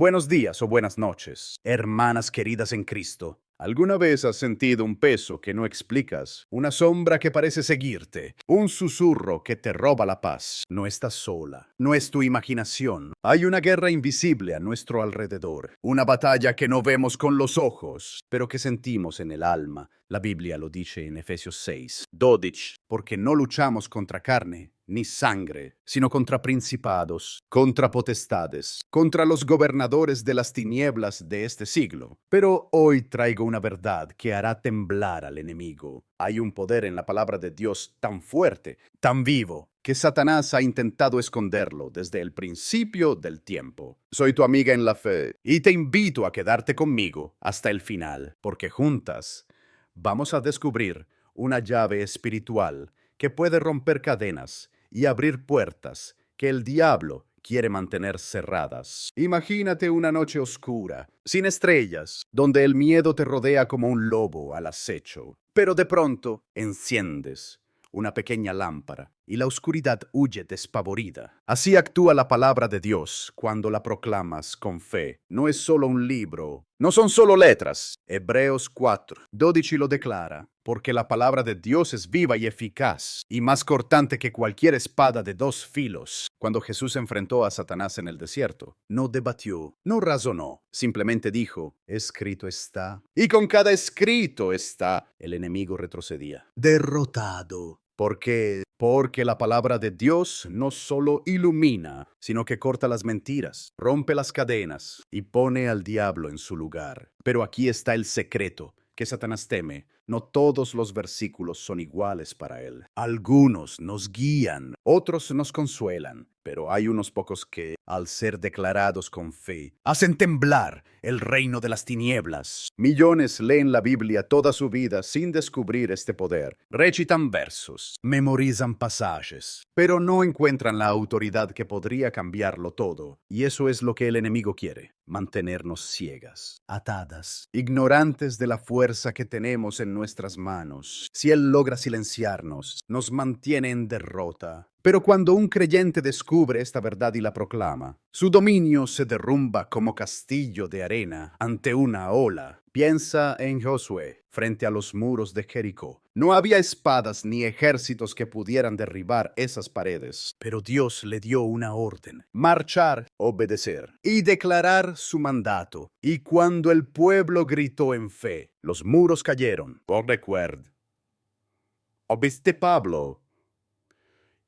Buenos días o buenas noches, hermanas queridas en Cristo. ¿Alguna vez has sentido un peso que no explicas? Una sombra que parece seguirte, un susurro que te roba la paz. No estás sola, no es tu imaginación. Hay una guerra invisible a nuestro alrededor, una batalla que no vemos con los ojos, pero que sentimos en el alma. La Biblia lo dice en Efesios 6, 12, porque no luchamos contra carne ni sangre, sino contra principados, contra potestades, contra los gobernadores de las tinieblas de este siglo. Pero hoy traigo una verdad que hará temblar al enemigo. Hay un poder en la palabra de Dios tan fuerte, tan vivo, que Satanás ha intentado esconderlo desde el principio del tiempo. Soy tu amiga en la fe y te invito a quedarte conmigo hasta el final, porque juntas vamos a descubrir una llave espiritual que puede romper cadenas y abrir puertas que el diablo quiere mantener cerradas. Imagínate una noche oscura, sin estrellas, donde el miedo te rodea como un lobo al acecho. Pero de pronto enciendes una pequeña lámpara y la oscuridad huye despavorida. Así actúa la palabra de Dios cuando la proclamas con fe. No es solo un libro, no son solo letras. Hebreos 4, 12 lo declara, porque la palabra de Dios es viva y eficaz, y más cortante que cualquier espada de dos filos. Cuando Jesús enfrentó a Satanás en el desierto, no debatió, no razonó, simplemente dijo, escrito está. Y con cada escrito está, el enemigo retrocedía, derrotado. ¿Por qué? Porque la palabra de Dios no solo ilumina, sino que corta las mentiras, rompe las cadenas y pone al diablo en su lugar. Pero aquí está el secreto que Satanás teme. No todos los versículos son iguales para él. Algunos nos guían, otros nos consuelan, pero hay unos pocos que, al ser declarados con fe, hacen temblar el reino de las tinieblas. Millones leen la Biblia toda su vida sin descubrir este poder. Recitan versos, memorizan pasajes, pero no encuentran la autoridad que podría cambiarlo todo. Y eso es lo que el enemigo quiere, mantenernos ciegas, atadas, ignorantes de la fuerza que tenemos en nuestras manos. Si él logra silenciarnos, nos mantiene en derrota. Pero cuando un creyente descubre esta verdad y la proclama, su dominio se derrumba como castillo de arena ante una ola. Piensa en Josué frente a los muros de Jericó. No había espadas ni ejércitos que pudieran derribar esas paredes, pero Dios le dio una orden: marchar, obedecer y declarar su mandato. Y cuando el pueblo gritó en fe, los muros cayeron. Por recuerdo, ¿oíste, Pablo?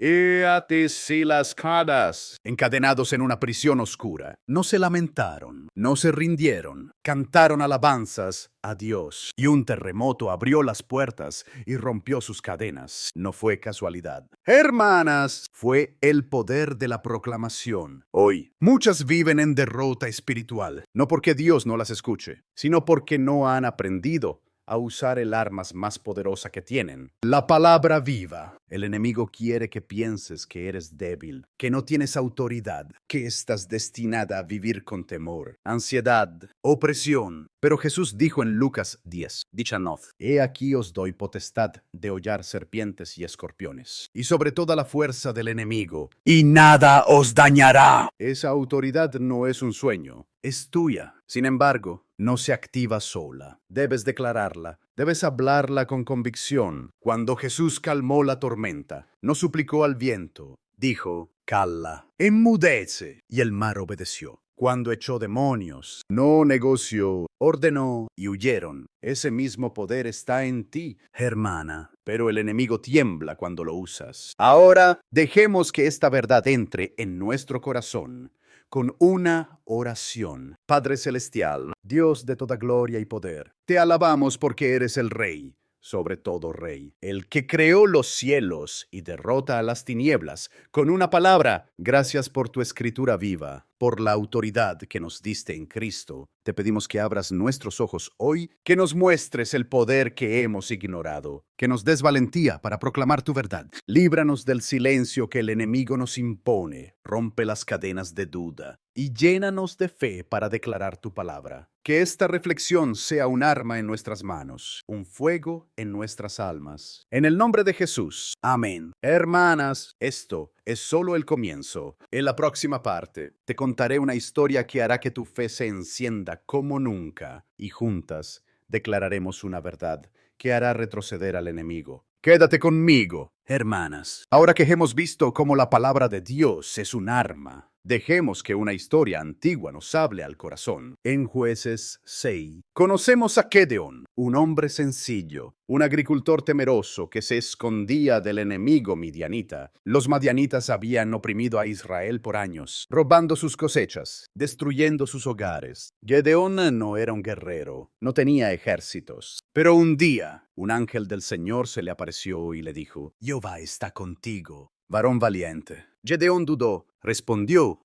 Y a ti las cadas, encadenados en una prisión oscura, no se lamentaron, no se rindieron, cantaron alabanzas a Dios, y un terremoto abrió las puertas y rompió sus cadenas. No fue casualidad. Hermanas, fue el poder de la proclamación. Hoy, muchas viven en derrota espiritual, no porque Dios no las escuche, sino porque no han aprendido a usar el arma más poderosa que tienen, la palabra viva. El enemigo quiere que pienses que eres débil, que no tienes autoridad, que estás destinada a vivir con temor, ansiedad, opresión. Pero Jesús dijo en Lucas 10, 19, he aquí os doy potestad de hollar serpientes y escorpiones, y sobre toda la fuerza del enemigo, y nada os dañará. Esa autoridad no es un sueño, es tuya. Sin embargo, no se activa sola. Debes declararla, debes hablarla con convicción. Cuando Jesús calmó la tormenta, no suplicó al viento, dijo, calla, enmudece, y el mar obedeció. Cuando echó demonios, no negoció, ordenó y huyeron. Ese mismo poder está en ti, hermana, pero el enemigo tiembla cuando lo usas. Ahora, dejemos que esta verdad entre en nuestro corazón con una oración. Padre Celestial, Dios de toda gloria y poder, te alabamos porque eres el Rey, sobre todo Rey, el que creó los cielos y derrota a las tinieblas. Con una palabra, gracias por tu escritura viva, por la autoridad que nos diste en Cristo. Te pedimos que abras nuestros ojos hoy, que nos muestres el poder que hemos ignorado, que nos des valentía para proclamar tu verdad. Líbranos del silencio que el enemigo nos impone, rompe las cadenas de duda y llénanos de fe para declarar tu palabra. Que esta reflexión sea un arma en nuestras manos, un fuego en nuestras almas. En el nombre de Jesús. Amén. Hermanas, esto es solo el comienzo. En la próxima parte, te contaré una historia que hará que tu fe se encienda como nunca y juntas declararemos una verdad que hará retroceder al enemigo. Quédate conmigo, hermanas. Ahora que hemos visto cómo la palabra de Dios es un arma, dejemos que una historia antigua nos hable al corazón. En Jueces 6, conocemos a Gedeón, un hombre sencillo, un agricultor temeroso que se escondía del enemigo midianita. Los madianitas habían oprimido a Israel por años, robando sus cosechas, destruyendo sus hogares. Gedeón no era un guerrero, no tenía ejércitos. Pero un día, un ángel del Señor se le apareció y le dijo: Jehová está contigo, varón valiente. Gedeón dudó, respondió: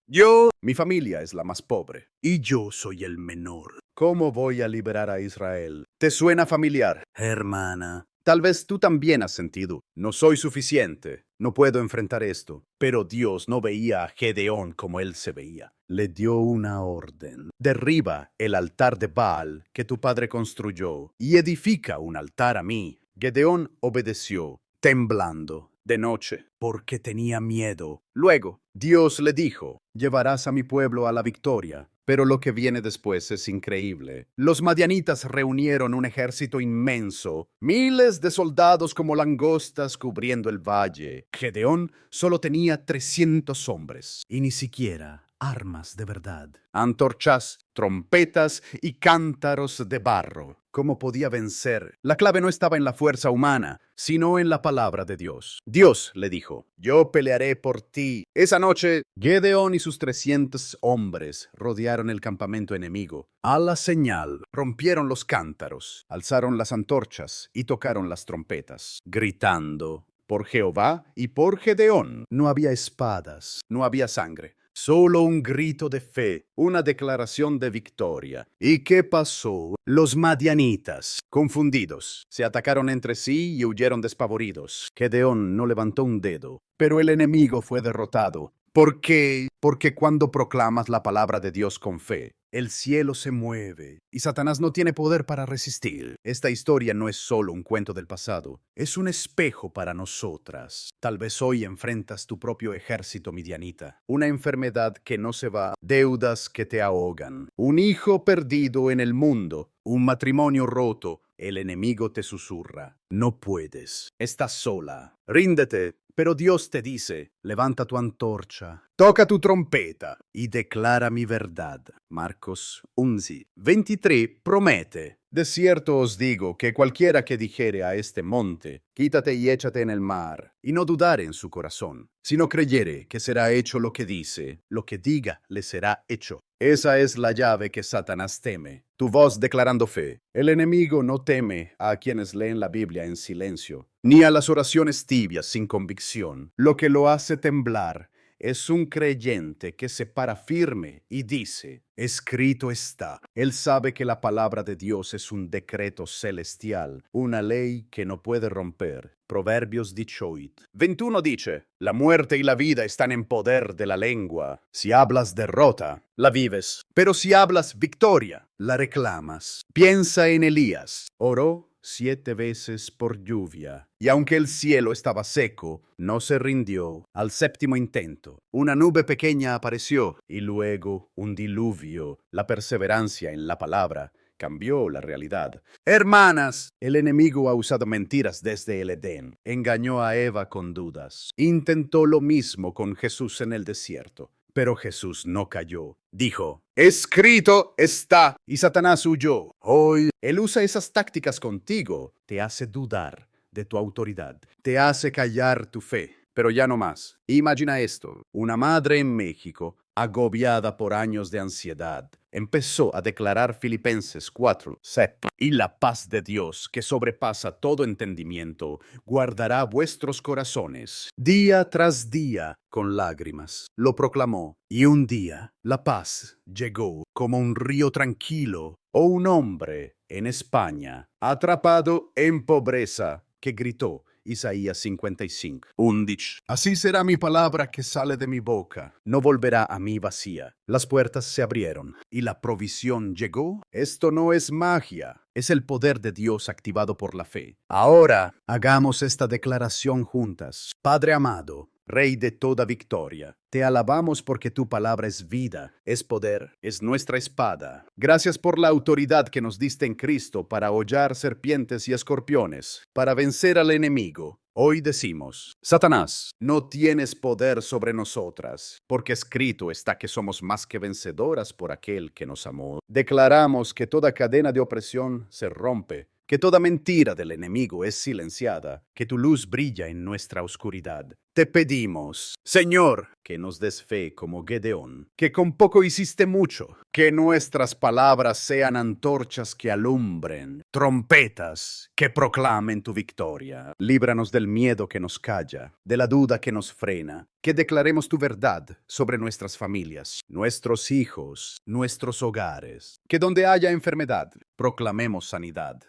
mi familia es la más pobre, y yo soy el menor. ¿Cómo voy a liberar a Israel? ¿Te suena familiar, hermana? Tal vez tú también has sentido: no soy suficiente, no puedo enfrentar esto. Pero Dios no veía a Gedeón como él se veía. Le dio una orden: derriba el altar de Baal que tu padre construyó y edifica un altar a mí. Gedeón obedeció, temblando, de noche, porque tenía miedo. Luego, Dios le dijo: llevarás a mi pueblo a la victoria. Pero lo que viene después es increíble. Los madianitas reunieron un ejército inmenso, miles de soldados como langostas cubriendo el valle. Gedeón solo tenía 300 hombres, y ni siquiera armas de verdad. Antorchas, trompetas y cántaros de barro. ¿Cómo podía vencer? La clave no estaba en la fuerza humana, sino en la palabra de Dios. Dios le dijo: yo pelearé por ti. Esa noche, Gedeón y sus 300 hombres rodearon el campamento enemigo. A la señal, rompieron los cántaros, alzaron las antorchas y tocaron las trompetas, gritando: por Jehová y por Gedeón. No había espadas, no había sangre. Solo un grito de fe, una declaración de victoria. ¿Y qué pasó? Los madianitas, confundidos, se atacaron entre sí y huyeron despavoridos. Gedeón no levantó un dedo, pero el enemigo fue derrotado. ¿Por qué? Porque cuando proclamas la palabra de Dios con fe, el cielo se mueve y Satanás no tiene poder para resistir. Esta historia no es solo un cuento del pasado, es un espejo para nosotras. Tal vez hoy enfrentas tu propio ejército midianita, una enfermedad que no se va, deudas que te ahogan, un hijo perdido en el mundo, un matrimonio roto. El enemigo te susurra: no puedes, estás sola, ríndete. Pero Dios te dice: levanta tu antorcha, toca tu trompeta y declara mi verdad. Marcos 11:23 promete: de cierto os digo que cualquiera que dijere a este monte: quítate y échate en el mar, y no dudare en su corazón, sino creyere que será hecho lo que dice, lo que diga le será hecho. Esa es la llave que Satanás teme. Tu voz declarando fe. El enemigo no teme a quienes leen la Biblia en silencio, ni a las oraciones tibias sin convicción. Lo que lo hace temblar es un creyente que se para firme y dice: escrito está. Él sabe que la palabra de Dios es un decreto celestial, una ley que no puede romper. Proverbios 18:21 dice: la muerte y la vida están en poder de la lengua. Si hablas derrota, la vives. Pero si hablas victoria, la reclamas. Piensa en Elías. Oró 7 veces por lluvia, y aunque el cielo estaba seco, no se rindió. Al séptimo intento, una nube pequeña apareció, y luego un diluvio. La perseverancia en la palabra cambió la realidad. Hermanas, el enemigo ha usado mentiras desde el Edén. Engañó a Eva con dudas. Intentó lo mismo con Jesús en el desierto. Pero Jesús no cayó. Dijo: escrito está. Y Satanás huyó. Hoy, él usa esas tácticas contigo. Te hace dudar de tu autoridad. Te hace callar tu fe. Pero ya no más. Imagina esto: una madre en México, agobiada por años de ansiedad, empezó a declarar Filipenses 4:7. Y la paz de Dios, que sobrepasa todo entendimiento, guardará vuestros corazones día tras día con lágrimas. Lo proclamó, y un día la paz llegó como un río tranquilo, o un hombre en España, atrapado en pobreza, que gritó Isaías 55:11. Así será mi palabra que sale de mi boca. No volverá a mí vacía. Las puertas se abrieron y la provisión llegó. Esto no es magia, es el poder de Dios activado por la fe. Ahora, hagamos esta declaración juntas. Padre amado, Rey de toda victoria. Te alabamos porque tu palabra es vida, es poder, es nuestra espada. Gracias por la autoridad que nos diste en Cristo para hollar serpientes y escorpiones, para vencer al enemigo. Hoy decimos, Satanás, no tienes poder sobre nosotras, porque escrito está que somos más que vencedoras por aquel que nos amó. Declaramos que toda cadena de opresión se rompe, que toda mentira del enemigo es silenciada, que tu luz brilla en nuestra oscuridad. Te pedimos, Señor, que nos des fe como Gedeón, que con poco hiciste mucho, que nuestras palabras sean antorchas que alumbren, trompetas que proclamen tu victoria. Líbranos del miedo que nos calla, de la duda que nos frena, que declaremos tu verdad sobre nuestras familias, nuestros hijos, nuestros hogares, que donde haya enfermedad, proclamemos sanidad.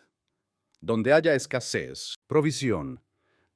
Donde haya escasez, provisión.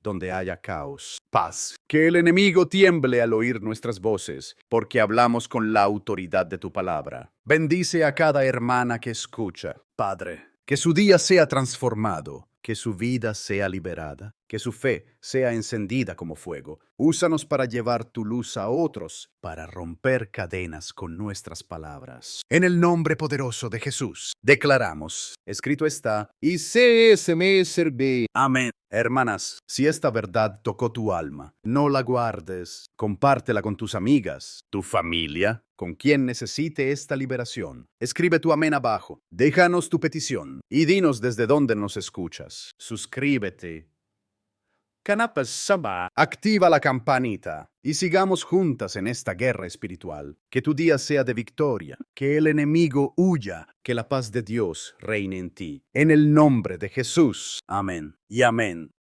Donde haya caos, paz. Que el enemigo tiemble al oír nuestras voces, porque hablamos con la autoridad de tu palabra. Bendice a cada hermana que escucha, Padre. Que su día sea transformado, que su vida sea liberada, que su fe sea encendida como fuego. Úsanos para llevar tu luz a otros, para romper cadenas con nuestras palabras. En el nombre poderoso de Jesús, declaramos, escrito está, y se me serví. Amén. Hermanas, si esta verdad tocó tu alma, no la guardes, compártela con tus amigas, tu familia, con quien necesite esta liberación. Escribe tu amén abajo, déjanos tu petición y dinos desde dónde nos escuchas. Suscríbete. Canapa Samba. Activa la campanita y sigamos juntas en esta guerra espiritual. Que tu día sea de victoria, que el enemigo huya, que la paz de Dios reine en ti. En el nombre de Jesús. Amén y amén.